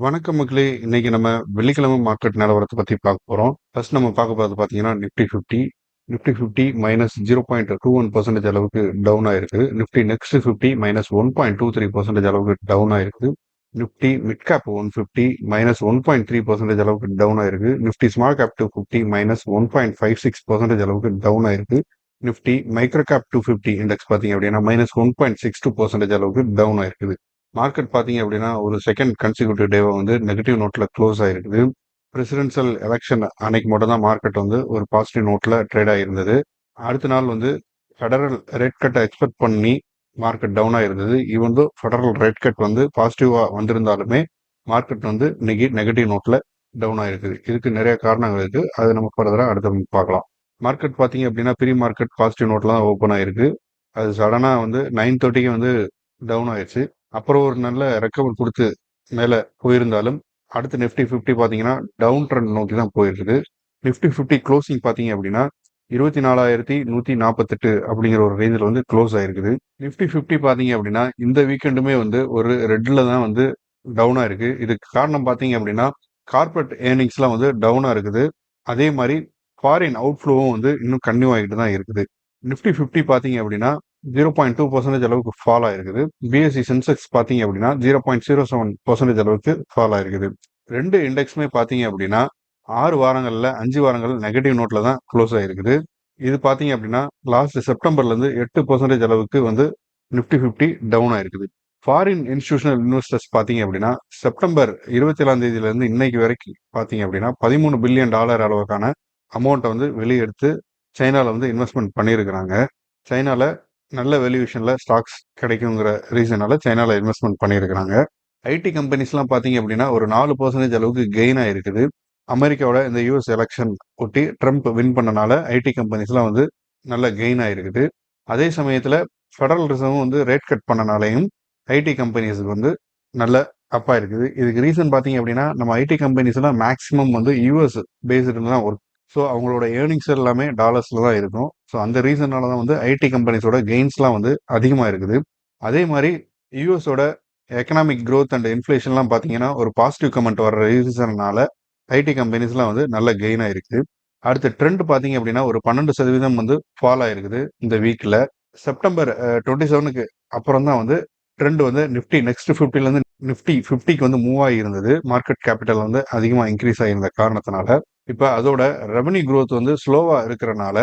வணக்கம் மக்களே! இன்னைக்கு நம்ம வெள்ளிக்கிழமை மார்க்கெட் நிலவரத்த பத்தி பார்க்க போறோம். ஃபர்ஸ்ட் நம்ம பார்க்க போறது பார்த்தீங்கன்னா, நிஃப்டி 50 மைனஸ் 0.21% அளவுக்கு டவுன் ஆயிருக்கு. நிஃப்டி நெக்ஸ்ட் 50 மைனஸ் 1.23% அளவுக்கு டவுன் ஆயிருக்கு. நிஃப்டி மிட் கேப் 150 மைனஸ் 1.3% அளவுக்கு டவுன் ஆயிருக்கு. நிஃப்டி ஸ்மால் கேப் 250 மைனஸ் 1.56% அளவுக்கு டவுன் ஆயிருக்கு. நிஃப்டி மைக்ரோ கேப் 250 இண்டெக்ஸ் பார்த்தீங்க அப்படின்னா மைனஸ் 1.62% அளவுக்கு டவுன் ஆயிருக்குது. மார்க்கெட் பார்த்தீங்க அப்படின்னா ஒரு செகண்ட் கன்சிக்யூட்டிவ் டேவை வந்து நெகட்டிவ் நோட்ல க்ளோஸ் ஆயிருக்குது. பிரசிடென்சியல் எலெக்ஷன் அன்னைக்கு மட்டும் தான் மார்க்கெட் வந்து ஒரு பாசிட்டிவ் நோட்ல ட்ரேட் ஆயிருந்தது. அடுத்த நாள் வந்து ஃபெடரல் ரேட் கட்டை எக்ஸ்பெக்ட் பண்ணி மார்க்கெட் டவுன் ஆயிருந்தது. Even though federal rate cut வந்து பாசிட்டிவா வந்திருந்தாலுமே மார்க்கெட் வந்து இன்னைக்கு நெகட்டிவ் நோட்ல டவுன் ஆயிருக்குது. இதுக்கு நிறைய காரணங்கள் இருக்கு. அதை நம்ம ஃபர்தரா அடுத்து பார்க்கலாம். மார்க்கெட் பார்த்தீங்க அப்படின்னா ப்ரீ மார்க்கெட் பாசிட்டிவ் நோட்ல தான் ஓப்பன் ஆயிருக்கு. அது சடனா வந்து 9:30க்கு வந்து டவுன் ஆயிடுச்சு. அப்புறம் ஒரு நல்ல ரெக்கவர் கொடுத்து மேலே போயிருந்தாலும் அடுத்து நிஃப்டி 50 பார்த்தீங்கன்னா டவுன் ட்ரெண்ட் நோக்கி தான் போயிருக்குது. நிஃப்டி 50 க்ளோசிங் பார்த்தீங்க அப்படின்னா 24,148 அப்படிங்கிற ஒரு ரேஞ்சில் வந்து க்ளோஸ் ஆயிருக்குது. நிஃப்டி 50 பார்த்தீங்க அப்படின்னா இந்த வீக்கெண்டுமே வந்து ஒரு ரெட்ல தான் வந்து டவுனாக இருக்கு. இதுக்கு காரணம் பார்த்தீங்க அப்படின்னா கார்பரேட் ஏர்னிங்ஸ்லாம் வந்து டவுனாக இருக்குது. அதே மாதிரி ஃபாரின் அவுட்ஃப்ளோவும் வந்து இன்னும் கன்டினியூ ஆகிட்டு தான் இருக்குது. நிஃப்டி 50 பார்த்தீங்க அப்படின்னா 0.2% அளவுக்கு ஃபால் ஆயிருக்குது. பிஎஸ்சி சென்செக்ஸ் பார்த்தீங்க அப்படின்னா 0.07% அளவுக்கு ஃபால் ஆயிருக்குது. ரெண்டு இண்டெக்ஸுமே பார்த்தீங்க அப்படின்னா 6 வாரங்கள்ல 5 வாரங்கள் நெகட்டிவ் நோட்ல தான் க்ளோஸ் ஆயிருக்குது. இது பார்த்தீங்க அப்படின்னா லாஸ்ட் செப்டம்பர்லேருந்து 8% அளவுக்கு வந்து நிஃப்டி 50 டவுன் ஆயிருக்குது. ஃபாரின் இன்ஸ்டிடியூஷனல் இன்வெஸ்டர்ஸ் பார்த்தீங்க அப்படின்னா செப்டம்பர் 27ஆம் தேதியிலேருந்து இன்னைக்கு வரைக்கும் பார்த்தீங்க அப்படின்னா $13 பில்லியன் அளவுக்கான அமௌண்ட்டை வந்து வெளியெடுத்து சைனாவில் வந்து இன்வெஸ்ட்மெண்ட் பண்ணியிருக்கிறாங்க. சைனாவில் நல்ல வேல்யூவேஷனில் ஸ்டாக்ஸ் கிடைக்குங்கிற ரீசனால சைனாவில் இன்வெஸ்ட்மெண்ட் பண்ணியிருக்கிறாங்க. ஐடி கம்பெனிஸ்லாம் பார்த்தீங்க அப்படின்னா ஒரு 4% அளவுக்கு கெயின் ஆயிருக்குது. அமெரிக்காவோட இந்த யூஎஸ் எலெக்ஷன் ஒட்டி ட்ரம்ப் வின் பண்ணனால ஐடி கம்பெனிஸ்லாம் வந்து நல்ல கெயின் ஆயிருக்குது. அதே சமயத்தில் ஃபெடரல் ரிசர்வும் வந்து ரேட் கட் பண்ணனாலையும் ஐடி கம்பெனிஸுக்கு வந்து நல்ல அப்பா இருக்குது. இதுக்கு ரீசன் பார்த்தீங்க அப்படின்னா நம்ம ஐடி கம்பெனிஸ்லாம் மேக்ஸிமம் வந்து யூஎஸ் பேஸ்டு தான் ஒர்க். ஸோ அவங்களோட ஏர்னிங்ஸ் எல்லாமே டாலர்ஸில் தான் இருக்கும். ஸோ அந்த ரீசனால தான் வந்து ஐடி கம்பெனிஸோட கெயின்ஸ்லாம் வந்து அதிகமாக இருக்குது. அதே மாதிரி யூஎஸோட எக்கனாமிக் க்ரோத் அண்ட் இன்ஃப்ளேஷன்லாம் பார்த்தீங்கன்னா ஒரு பாசிட்டிவ் கமெண்ட் வர ரீசனால ஐடி கம்பெனிஸ்லாம் வந்து நல்ல கெயின் ஆயிருக்குது. அடுத்த ட்ரெண்ட் பார்த்தீங்க அப்படின்னா ஒரு 12% வந்து ஃபால் ஆயிருக்குது இந்த வீக்கில். செப்டம்பர் 27க்கு அப்புறம் தான் வந்து ட்ரெண்ட் வந்து நிஃப்டி நெக்ஸ்ட் 50லேருந்து நிஃப்டி 50க்கு வந்து மூவ் ஆகியிருந்தது. மார்க்கெட் கேபிட்டல் வந்து அதிகமாக இன்க்ரீஸ் ஆகியிருந்த காரணத்தினால இப்போ அதோட ரெவன்யூ க்ரோத் வந்து ஸ்லோவாக இருக்கிறனால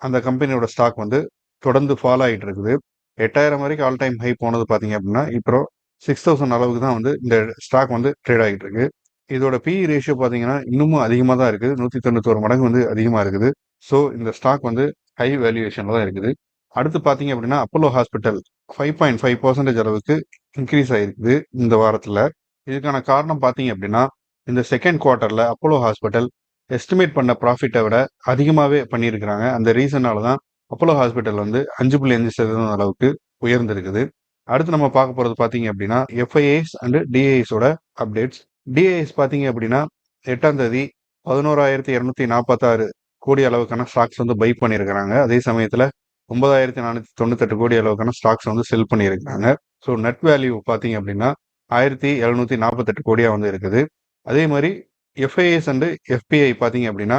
அந்த கம்பெனியோட ஸ்டாக் வந்து தொடர்ந்து ஃபால் ஆகிட்டு இருக்குது. 8,000 வரைக்கும் ஆல் டைம் ஹை போனது பார்த்தீங்க அப்படின்னா இப்போ 6,000 அளவுக்கு தான் வந்து இந்த ஸ்டாக் வந்து ட்ரேட் ஆகிட்டு இருக்கு. இதோட பிஇ ரேஷியோ பார்த்தீங்கன்னா இன்னமும் அதிகமாக தான் இருக்குது. 191 மடங்கு வந்து அதிகமாக இருக்குது. ஸோ இந்த ஸ்டாக் வந்து ஹை வேல்யூவேஷனில் தான் இருக்குது. அடுத்து பார்த்தீங்க அப்படின்னா அப்போலோ ஹாஸ்பிட்டல் 5.5% அளவுக்கு இன்க்ரீஸ் ஆகிருக்குது இந்த வாரத்தில். இதுக்கான காரணம் பார்த்தீங்க அப்படின்னா இந்த செகண்ட் குவார்ட்டரில் அப்போலோ ஹாஸ்பிட்டல் எஸ்டிமேட் பண்ண ப்ராஃபிட்டை விட அதிகமாகவே பண்ணியிருக்கிறாங்க. அந்த ரீசனால தான் அப்போலோ ஹாஸ்பிட்டல் வந்து 5.5% அளவுக்கு உயர்ந்திருக்குது. அடுத்து நம்ம பார்க்க போகிறது பார்த்தீங்க அப்படின்னா எஃப்ஐஐஸ் அண்டு டிஐஎஸோட அப்டேட்ஸ். டிஐஎஸ் பார்த்தீங்க அப்படின்னா 8ஆம் தேதி 11,246 கோடி அளவுக்கான ஸ்டாக்ஸ் வந்து பை பண்ணியிருக்கிறாங்க. அதே சமயத்தில் 9,498 கோடி அளவுக்கான ஸ்டாக்ஸ் வந்து செல் பண்ணியிருக்கிறாங்க. ஸோ நெட் வேல்யூ பார்த்தீங்க அப்படின்னா 1,748 கோடியாக வந்து இருக்குது. அதே மாதிரி எஃப்ஐஎஸ் அண்டு எஃபிஐ பார்த்தீங்க அப்படின்னா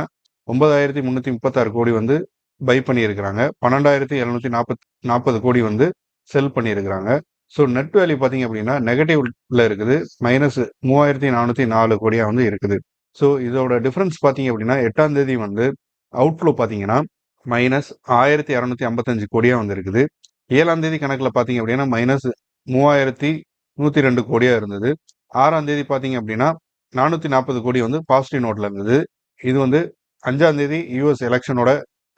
9,336 கோடி வந்து பை பண்ணியிருக்கிறாங்க. 12,740 கோடி வந்து செல் பண்ணியிருக்கிறாங்க. ஸோ நெட் வேல்யூ பார்த்தீங்க அப்படின்னா நெகட்டிவ்ல இருக்குது. மைனஸ் 3,404 கோடியாக வந்து இருக்குது. ஸோ இதோட டிஃபரன்ஸ் பார்த்தீங்க அப்படின்னா 8ஆம் தேதி வந்து அவுட்ஃப்ளோ பார்த்தீங்கன்னா மைனஸ் 1,255 கோடியாக வந்து இருக்குது. 7ஆம் தேதி கணக்கில் பார்த்தீங்க அப்படின்னா மைனஸ் 3,102 கோடியாக இருந்தது. 6ஆம் தேதி பார்த்தீங்க அப்படின்னா 440 கோடி வந்து பாசிட்டிவ் நோட்ல இருந்தது. இது வந்து 5ஆம் தேதி யூஎஸ் எலெக்ஷனோட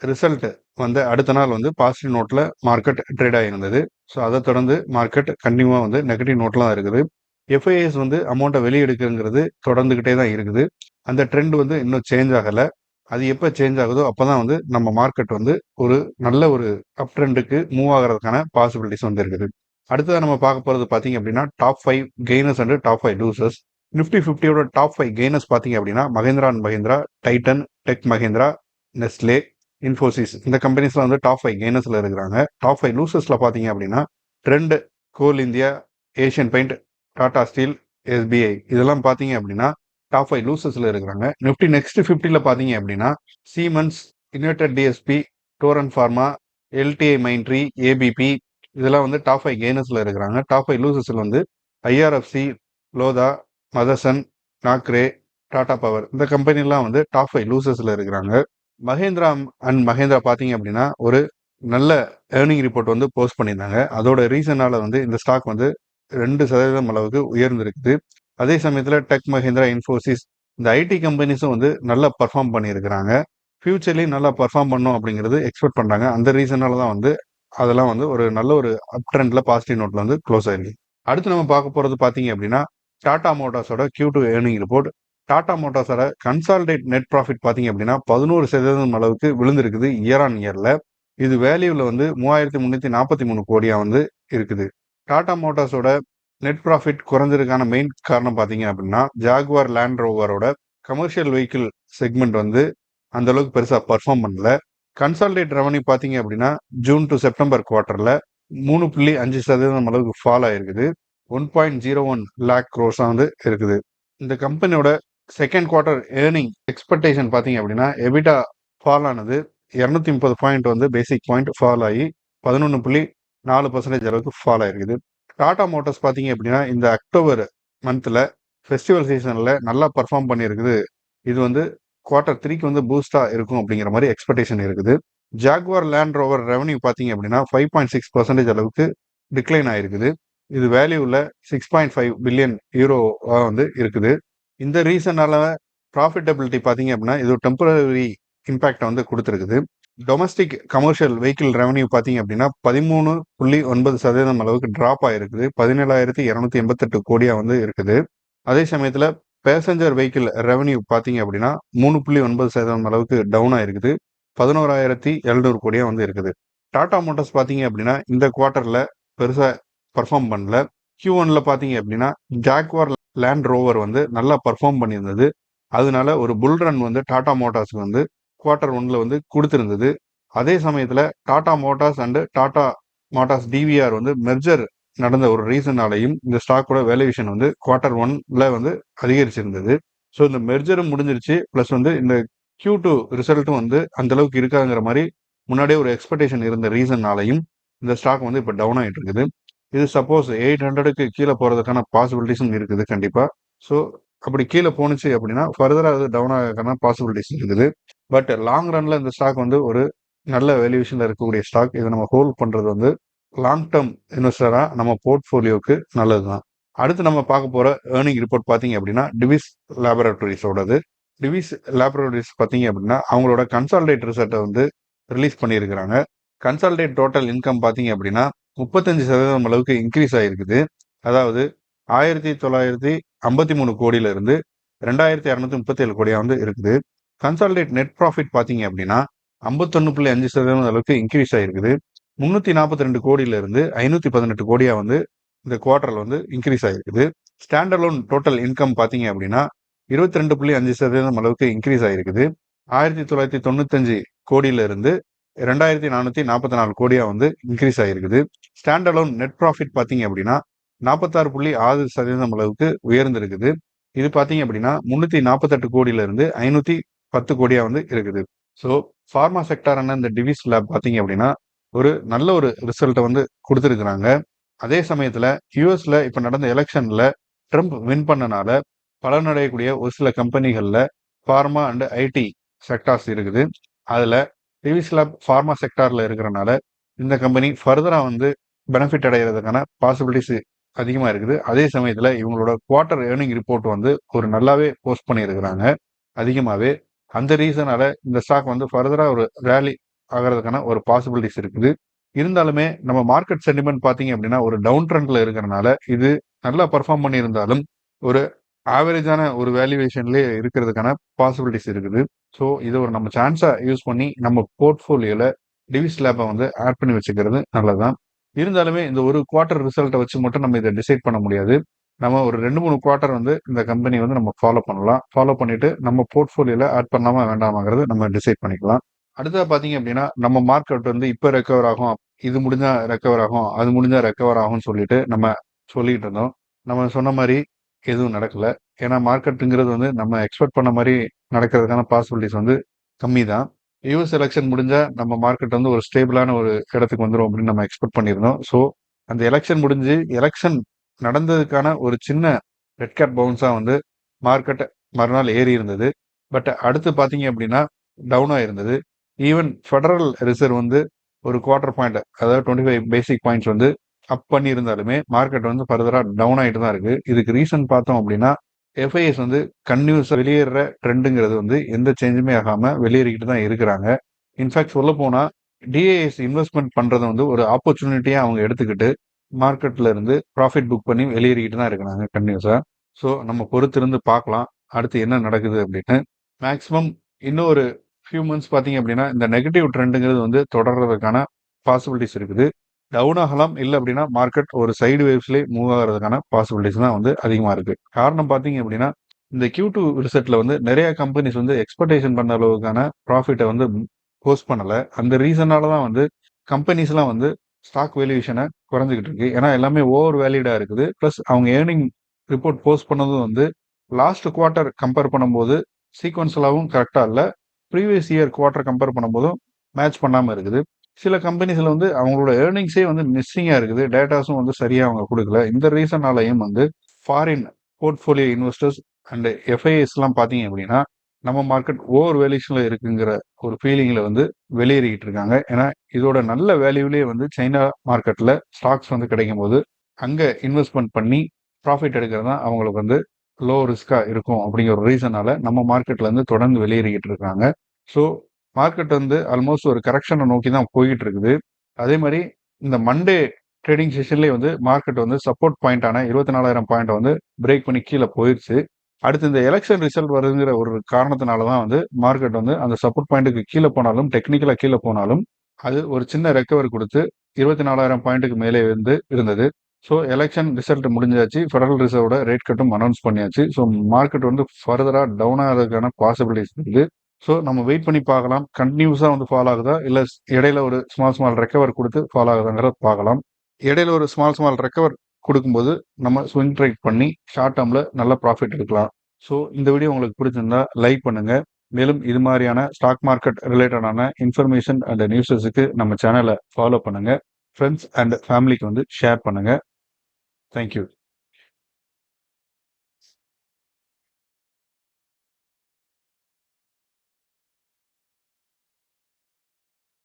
ரிசல்ட் வந்து அடுத்த நாள் வந்து பாசிட்டிவ் நோட்ல மார்க்கெட் ட்ரேட் ஆகியிருந்தது. ஸோ அதை தொடர்ந்து மார்க்கெட் கண்டினியூவாக வந்து நெகட்டிவ் நோட்ல தான் இருக்குது. எஃப்ஐஎஸ் வந்து அமௌண்ட்டை வெளியெடுக்குங்கிறது தொடர்ந்துகிட்டே தான் இருக்குது. அந்த ட்ரெண்ட் வந்து இன்னும் சேஞ்ச் ஆகலை. அது எப்போ சேஞ்ச் ஆகுதோ அப்போ தான் வந்து நம்ம மார்க்கெட் வந்து ஒரு நல்ல ஒரு அப் ட்ரெண்டுக்கு மூவ் ஆகிறதுக்கான பாசிபிலிட்டிஸ் வந்து இருக்குது. அடுத்ததாக நம்ம பார்க்க போகிறது பார்த்தீங்க அப்படின்னா top 5 gainers and top 5 losers. Nifty 50யோட டாப் 5 கெய்னர்ஸ் பார்த்தீங்க அப்படின்னா Mahindra and Mahindra, Titan, Tech Mahindra, Nestle, Infosys இந்த கம்பெனிஸ்லாம் வந்து டாப் 5 கெய்னர்ஸில் இருக்கிறாங்க. டாப் 5 லூசர்ஸில் பார்த்தீங்க அப்படின்னா Trent, Coal India, Asian Paint, Tata Steel, SBI இதெல்லாம் பார்த்தீங்க அப்படின்னா டாப் 5 லூசர்ஸ்ல இருக்கிறாங்க. நிஃப்டி நெக்ஸ்ட் 50ல பார்த்தீங்க அப்படின்னா siemens, United DSP, டோரன் pharma, LTI Mindtree, ABP இதெல்லாம் வந்து டாப் 5 கெய்னர்ஸ்ல இருக்கிறாங்க. டாப் 5 லூசர்ஸ்ல வந்து ஐஆர்எஃப்சி, லோதா, மதசன், நாக்ரே, டாடா பவர் இந்த கம்பெனிலாம் வந்து டாப் 5 லூசர்ஸ்ல இருக்கிறாங்க. மஹேந்திரா அண்ட் மஹேந்திரா பார்த்தீங்க அப்படின்னா ஒரு நல்ல ஏர்னிங் ரிப்போர்ட் வந்து போஸ்ட் பண்ணியிருந்தாங்க. அதோட ரீசனால வந்து இந்த ஸ்டாக் வந்து 2% அளவுக்கு உயர்ந்திருக்குது. அதே சமயத்தில் டெக் மஹேந்திரா, இன்ஃபோசிஸ் இந்த ஐடி கம்பெனிஸும் வந்து நல்லா பர்ஃபார்ம் பண்ணியிருக்கிறாங்க. ஃபியூச்சர்லேயும் நல்லா பர்ஃபார்ம் பண்ணும் அப்படிங்கிறது எக்ஸ்பெக்ட் பண்ணுறாங்க. அந்த ரீசனால தான் வந்து அதெல்லாம் வந்து ஒரு நல்ல ஒரு அப் ட்ரெண்ட்ல பாசிட்டிவ் நோட்ல வந்து க்ளோஸ் ஆயிருக்கு. அடுத்து நம்ம பார்க்க போகிறது பார்த்தீங்க அப்படின்னா டாடா மோட்டார்ஸோட Q2 ஏர்னிங் ரிப்போர்ட். டாடா மோட்டார்ஸோட கன்சாலிடேட் நெட் ப்ராஃபிட் பார்த்தீங்க அப்படின்னா 11% அளவுக்கு விழுந்திருக்குது இயர் ஆன் இயர்ல. இது வேல்யூவில் வந்து 3343 கோடியா வந்து இருக்குது. டாடா மோட்டார்ஸோட நெட் ப்ராஃபிட் குறைஞ்சதுக்கான மெயின் காரணம் பார்த்தீங்க அப்படின்னா ஜாகுவார் லேண்ட் ரோவரோட கமர்ஷியல் வெஹிக்கிள் செக்மெண்ட் வந்து அந்த அளவுக்கு பெருசாக பர்ஃபார்ம் பண்ணல. கன்சாலிடேட் ரெவன்யூ பார்த்தீங்க அப்படின்னா ஜூன் டு செப்டம்பர் குவார்ட்டர்ல 3.5% அளவுக்கு ஃபால் ஆயிருக்குது. 1.01 லேக் க்ரோஸாக வந்து இருக்குது. இந்த கம்பெனியோட செகண்ட் குவார்ட்டர் ஏர்னிங் எக்ஸ்பெக்டேஷன் பார்த்தீங்க அப்படின்னா எபிட்டா ஃபால் ஆனது 230 பாயிண்ட் வந்து பேசிக் பாயிண்ட் ஃபால் ஆகி 11.4% அளவுக்கு ஃபால் ஆயிருக்குது. டாடா மோட்டார்ஸ் பார்த்தீங்க அப்படின்னா இந்த அக்டோபர் மந்த்தில் ஃபெஸ்டிவல் சீசனில் நல்லா பர்ஃபார்ம் பண்ணியிருக்குது. இது வந்து குவார்ட்டர் 3க்கு வந்து பூஸ்டாக இருக்கும் அப்படிங்கிற மாதிரி எக்ஸ்பெக்டேஷன் இருக்குது. ஜாகுவார் லேண்ட் ரோவர் ரெவன்யூ பார்த்தீங்க அப்படின்னா 5.6% அளவுக்கு டிக்ளைன் ஆயிருக்குது. இது வேல்யூவில் 6.5 பில்லியன் யூரோவாக வந்து இருக்குது. இந்த ரீசனால ப்ராஃபிட்டபிலிட்டி பார்த்தீங்க அப்படின்னா இது டெம்பரரி இம்பேக்டை வந்து கொடுத்துருக்குது. டொமஸ்டிக் கமர்ஷியல் வெஹிக்கிள் ரெவன்யூ பார்த்தீங்க அப்படின்னா 13.9% அளவுக்கு ட்ராப் ஆயிருக்குது. 17,288 கோடியா வந்து இருக்குது. அதே சமயத்தில் பேசஞ்சர் வெஹிக்கிள் ரெவன்யூ பார்த்தீங்க அப்படின்னா 3.9% அளவுக்கு டவுன் ஆயிருக்குது. 11,700 கோடியா வந்து இருக்குது. டாடா மோட்டார்ஸ் பார்த்தீங்க அப்படின்னா இந்த குவார்ட்டர்ல பெருசாக பர்ஃபார்ம் பண்ணல. Q1ல பார்த்தீங்க அப்படின்னா ஜாக்வார் லேண்ட் ரோவர் வந்து நல்லா பர்ஃபார்ம் பண்ணியிருந்தது. அதனால ஒரு புல் ரன் வந்து டாடா மோட்டார்ஸ்க்கு வந்து குவார்ட்டர் 1ல வந்து கொடுத்திருந்தது. அதே சமயத்தில் Tata Motors and Tata Motors DVR வந்து மெர்ஜர் நடந்த ஒரு ரீசனாலையும் இந்த ஸ்டாக்கோட வேல்யூவேஷன் வந்து குவார்ட்டர் 1ல வந்து அதிகரிச்சிருந்தது. ஸோ இந்த மெர்ஜரும் முடிஞ்சிருச்சு. ப்ளஸ் வந்து இந்த Q2 ரிசல்ட்டும் வந்து அந்த அளவுக்கு இருக்காங்கிற மாதிரி முன்னாடியே ஒரு எக்ஸ்பெக்டேஷன் இருந்த ரீசனாலையும் இந்த ஸ்டாக் வந்து இப்போ டவுன் ஆகிட்டு இருக்குது. இது சப்போஸ் 800க்கு கீழே போகிறதுக்கான பாசிபிலிட்டிஸும் இருக்குது கண்டிப்பாக. ஸோ அப்படி கீழே போணுச்சு அப்படின்னா ஃபர்தராக அது டவுன் ஆகிறதுக்கான பாசிபிலிட்டிஸ் இருக்குது. பட் லாங் ரன்ல இந்த ஸ்டாக் வந்து ஒரு நல்ல வேல்யூவேஷன்ல இருக்கக்கூடிய ஸ்டாக். இதை நம்ம ஹோல்ட் பண்றது வந்து லாங் டேர்ம் இன்வெஸ்டரா நம்ம போர்ட்ஃபோலியோக்கு நல்லதுதான். அடுத்து நம்ம பார்க்க போற ஏர்னிங் ரிப்போர்ட் பார்த்தீங்க அப்படின்னா டிவிஸ் லேபரேட்டரிஸோடது. டிவிஸ் லேபரேட்டரிஸ் பார்த்தீங்க அப்படின்னா அவங்களோட கன்சாலிடேட் ரிசல்ட்டை வந்து ரிலீஸ் பண்ணியிருக்கிறாங்க. கன்சாலிடேட் டோட்டல் இன்கம் பார்த்தீங்க அப்படின்னா 35% அளவுக்கு இன்க்ரீஸ் ஆகிருக்குது. அதாவது 1953 கோடியில இருந்து 2237 கோடியா வந்து இருக்குது. கன்சாலிடேட் நெட் ப்ராஃபிட் பார்த்தீங்க அப்படின்னா 51.5% அளவுக்கு இன்க்ரீஸ் ஆகிருக்குது. 342 கோடியில இருந்து 518 கோடியா வந்து இந்த குவார்டர்ல வந்து இன்க்ரீஸ் ஆகிருக்குது. ஸ்டாண்டர்லோன் டோட்டல் இன்கம் பார்த்தீங்க அப்படின்னா 22.5% அளவுக்கு இன்க்ரீஸ் ஆகிருக்குது. 1995 கோடியில இருந்து 2444 கோடியா வந்து இன்க்ரீஸ் ஆகிருக்குது. ஸ்டாண்டர்லோன் நெட் ப்ராஃபிட் பார்த்தீங்க அப்படின்னா 46.6% அளவுக்கு உயர்ந்திருக்குது. இது பார்த்தீங்க அப்படின்னா 348 கோடியில இருந்து 510 கோடியா வந்து இருக்குது. ஸோ ஃபார்மா செக்டாரான இந்த டிவிஸ் லேப் பார்த்தீங்க அப்படின்னா ஒரு நல்ல ஒரு ரிசல்ட்டை வந்து கொடுத்துருக்குறாங்க. அதே சமயத்தில் யூஎஸ்ல இப்போ நடந்த எலெக்ஷன்ல ட்ரம்ப் வின் பண்ணனால பலனடையக்கூடிய ஒரு சில கம்பெனிகளில் ஃபார்மா அண்ட் ஐடி செக்டார்ஸ் இருக்குது. அதில் டிவிஸ் லேப் ஃபார்மா செக்டாரில் இருக்கிறனால இந்த கம்பெனி ஃபர்தராக வந்து பெனிஃபிட் அடைகிறதுக்கான பாசிபிலிட்டிஸ் அதிகமாக இருக்குது. அதே சமயத்தில் இவங்களோட குவார்ட்டர் ஏர்னிங் ரிப்போர்ட் வந்து ஒரு நல்லாவே போஸ்ட் பண்ணியிருக்கிறாங்க அதிகமாகவே. அந்த ரீசனால இந்த ஸ்டாக் வந்து ஃபர்தராக ஒரு ரேலி ஆகிறதுக்கான ஒரு பாசிபிலிட்டிஸ் இருக்குது. இருந்தாலுமே நம்ம மார்க்கெட் சென்டிமெண்ட் பார்த்தீங்க அப்படின்னா ஒரு டவுன் ட்ரெண்ட்ல இருக்கிறனால இது நல்லா பர்ஃபார்ம் பண்ணியிருந்தாலும் ஒரு ஆவரேஜான ஒரு வேல்யூவேஷன்லேயே இருக்கிறதுக்கான பாசிபிலிட்டிஸ் இருக்குது. ஸோ இதை ஒரு நம்ம சான்ஸாக யூஸ் பண்ணி நம்ம போர்ட்ஃபோலியோவில் டிவிஸ் லேப்பை வந்து ஆட் பண்ணி வச்சுக்கிறது நல்லதுதான். இருந்தாலுமே இந்த ஒரு குவார்ட்டர் ரிசல்ட்டை வச்சு மட்டும் நம்ம இதை டிசைட் பண்ண முடியாது. நம்ம ஒரு 2-3 குவார்ட்டர் வந்து இந்த கம்பெனி வந்து நம்ம ஃபாலோ பண்ணலாம். ஃபாலோ பண்ணிட்டு நம்ம போர்ட்ஃபோலியோவில் ஆட் பண்ணலாமா வேண்டாமாங்கிறது நம்ம டிசைட் பண்ணிக்கலாம். அடுத்தது பார்த்தீங்க அப்படின்னா நம்ம மார்க்கெட் வந்து இப்போ ரெக்கவர் ஆகும், இது முடிஞ்சா ரெக்கவர் ஆகும், அது முடிஞ்சா ரெக்கவர் ஆகும்னு சொல்லிட்டு நம்ம சொல்லிட்டு இருந்தோம். நம்ம சொன்ன மாதிரி எதுவும் நடக்கல. ஏன்னா மார்க்கெட்டுங்கிறது வந்து நம்ம எக்ஸ்பெக்ட் பண்ண மாரி நடக்கிறதுக்கான பாசிபிலிட்டிஸ் வந்து கம்மி தான். யுஎஸ் எலெக்ஷன் முடிஞ்சா நம்ம மார்க்கெட் வந்து ஒரு ஸ்டேபிளான ஒரு இடத்துக்கு வந்துரும் அப்படின்னு நம்ம எக்ஸ்பெக்ட் பண்ணியிருந்தோம். ஸோ அந்த எலெக்ஷன் முடிஞ்சு எலெக்ஷன் நடந்ததுக்கான ஒரு சின்ன ரெட் கேட் பவுன்ஸா வந்து மார்க்கெட் மறுநாள் ஏறி இருந்தது. பட் அடுத்து பார்த்தீங்க அப்படின்னா டவுனா இருந்தது. ஈவன் ஃபெடரல் ரிசர்வ் வந்து ஒரு குவார்டர் பாயிண்ட், அதாவது 25 பேசிக் பாயிண்ட்ஸ் வந்து அப் பண்ணியிருந்தாலுமே மார்க்கெட் வந்து ஃபர்தரா டவுன் ஆயிட்டு தான் இருக்கு. இதுக்கு ரீசன் பார்த்தோம் அப்படின்னா எஃப்ஐஎஸ் வந்து கன்டினியூஸா வெளியேற ட்ரெண்டுங்கிறது வந்து எந்த சேஞ்சுமே ஆகாம வெளியேறிக்கிட்டு தான் இருக்கிறாங்க. இன்ஃபேக்ட் சொல்ல போனா டிஏஎஸ் இன்வெஸ்ட்மெண்ட் பண்றதை வந்து ஒரு ஆப்பர்ச்சுனிட்டியா அவங்க எடுத்துக்கிட்டு மார்க்கெட்ல இருந்து ப்ராஃபிட் புக் பண்ணி வெளியேறிக்கிட்டு தான் இருக்கிறாங்க கன்டினியூஸா. ஸோ நம்ம பொறுத்திருந்து பார்க்கலாம் அடுத்து என்ன நடக்குது அப்படின்னு. மேக்ஸிமம் இன்னும் ஒரு ஃபியூ மந்த்ஸ் பார்த்தீங்க அப்படின்னா இந்த நெகட்டிவ் ட்ரெண்டுங்கிறது வந்து தொடர்றதுக்கான பாசிபிலிட்டிஸ் இருக்குது. டவுன் ஆகலாம், இல்லை அப்படின்னா மார்க்கெட் ஒரு சைடு வேவ்ஸ்லேயே மூவ் ஆகிறதுக்கான பாசிபிலிட்டிஸ் தான் வந்து அதிகமாக இருக்கு. காரணம் பார்த்தீங்க அப்படின்னா இந்த Q2 ரிசல்ட்ல வந்து நிறைய கம்பெனிஸ் வந்து எக்ஸ்பெக்டேஷன் பண்ண அளவுக்கான ப்ராஃபிட்டை வந்து போஸ்ட் பண்ணல. அந்த ரீசனால தான் வந்து கம்பெனிஸ்லாம் வந்து ஸ்டாக் வேல்யூஷனை குறைஞ்சிக்கிட்டு இருக்கு. ஏன்னா எல்லாமே ஓவர் வேலிடா இருக்குது. ப்ளஸ் அவங்க ஏர்னிங் ரிப்போர்ட் போஸ்ட் பண்ணதும் வந்து லாஸ்ட் குவார்ட்டர் கம்பேர் பண்ணும்போது சீக்வன்ஸலாகவும் கரெக்டாக இல்லை, ப்ரீவியஸ் இயர் குவார்ட்டர் கம்பேர் பண்ணும்போதும் மேட்ச் பண்ணாமல் இருக்குது. சில கம்பெனிஸ்ல வந்து அவங்களோட ஏர்னிங்ஸே வந்து மிஸ்ஸிங்காக இருக்குது, டேட்டாஸும் வந்து சரியாக அவங்க கொடுக்கல. இந்த ரீசனாலையும் வந்து ஃபாரின் போர்ட்ஃபோலியோ இன்வெஸ்டர்ஸ் அண்ட் எஃப்ஐஎஸ்லாம் பார்த்தீங்க அப்படின்னா நம்ம மார்க்கெட் ஓவர் வேல்யூஷன்ல இருக்குங்கிற ஒரு ஃபீலிங்ல வந்து வெளியேறிக்கிட்டு இருக்காங்க. ஏன்னா இதோட நல்ல வேல்யூலேயே வந்து சைனா மார்க்கெட்ல ஸ்டாக்ஸ் வந்து கிடைக்கும் போது அங்க இன்வெஸ்ட்மெண்ட் பண்ணி ப்ராஃபிட் எடுக்கிறது தான் அவங்களுக்கு வந்து லோ ரிஸ்கா இருக்கும் அப்படிங்கிற ஒரு ரீசனால நம்ம மார்க்கெட்ல இருந்து தொடர்ந்து வெளியேறிக்கிட்டு இருக்காங்க. ஸோ மார்க்கெட் வந்து ஆல்மோஸ்ட் ஒரு கரெக்ஷனை நோக்கி தான் போய்கிட்டு இருக்குது. அதே மாதிரி இந்த மண்டே ட்ரேடிங் செஷன்லேயே வந்து மார்க்கெட் வந்து சப்போர்ட் பாயிண்டான 24,000 பாயிண்ட் வந்து பிரேக் பண்ணி கீழே போயிடுச்சு. அடுத்து இந்த எலெக்ஷன் ரிசல்ட் வருங்கிற ஒரு காரணத்தினால தான் வந்து மார்க்கெட் வந்து அந்த சப்போர்ட் பாயிண்ட்டுக்கு கீழே போனாலும், டெக்னிக்கலாக கீழே போனாலும் அது ஒரு சின்ன ரெக்கவர் கொடுத்து 24,000 பாயிண்ட்டுக்கு மேலே வந்து இருந்தது. ஸோ எலெக்ஷன் ரிசல்ட் முடிஞ்சாச்சு, ஃபெடரல் ரிசர்வோட ரேட் கட்டும் அனௌன்ஸ் பண்ணியாச்சு. ஸோ மார்க்கெட் வந்து ஃபர்தராக டவுன் ஆகிறதுக்கான பாசிபிலிட்டிஸ் இருக்குது. ஸோ நம்ம வெயிட் பண்ணி பார்க்கலாம், கண்டினியூஸாக வந்து ஃபாலோ ஆகுதா, இல்லை இடையில ஒரு ஸ்மால் ரெக்கவர் கொடுத்து ஃபாலோ ஆகுதாங்கிறத பார்க்கலாம். இடையில ஒரு ஸ்மால் ரெக்கவர் கொடுக்கும்போது நம்ம ஸ்விங் ட்ரேட் பண்ணி ஷார்ட் டேர்ம்ல நல்ல ப்ராஃபிட் எடுக்கலாம். ஸோ இந்த வீடியோ உங்களுக்கு பிடிச்சிருந்தா லைக் பண்ணுங்க. மேலும் இது மாதிரியான ஸ்டாக் மார்க்கெட் ரிலேட்டடான இன்ஃபர்மேஷன் அண்ட் நியூஸஸுக்கு நம்ம சேனலை ஃபாலோ பண்ணுங்க. ஃப்ரெண்ட்ஸ் அண்ட் ஃபேமிலிக்கு வந்து ஷேர் பண்ணுங்க. தேங்க்யூ.